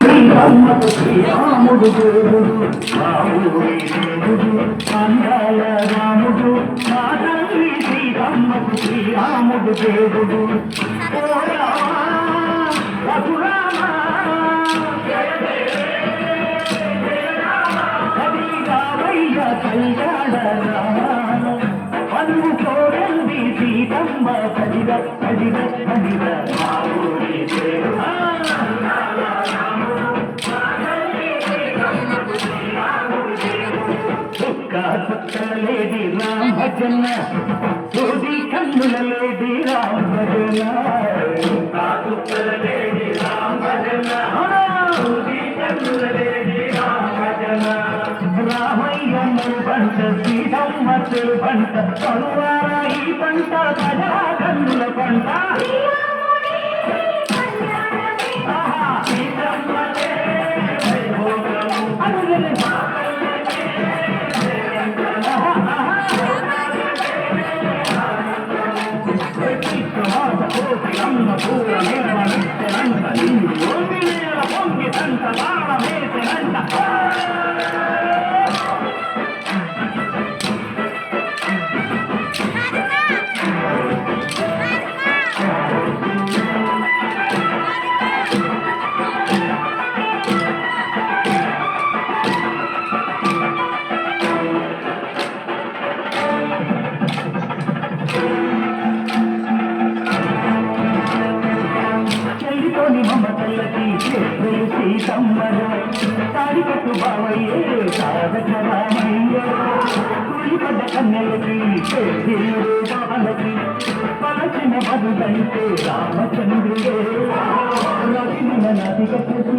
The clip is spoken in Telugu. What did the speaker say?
శ్రీరాముడు శ్రీరాముడు దేవుడు రాముడి దేవుడు అందాల రాముడు మా తల్లి శ్రీరాముడు శ్రీరాముడు దేవుడు ఓ రామ రఘురామ హరి రామయ్య కళ్యాణ రామ పన్ను కోరంది సీతమ్మ కదిర కదిర కదిర రాముడి దేవుడు లేడి రామ భజన సోది కన్నుల లేడి రామ భజన లేడి రామ భజన సోది కన్నుల లేడి రామ భజన రామయ్య పంట సీతమ్మ పంట పరువార ఈ పంట ప్రజా కన్నుల పంట సీతమ్మలో తాడికట్టు బావయ్యే తారక రామయ్య కూలిపడ్డ కన్నెలకి బాలకి పలచిన బదులైతే రామచంద్రుడే నది కట్టేసి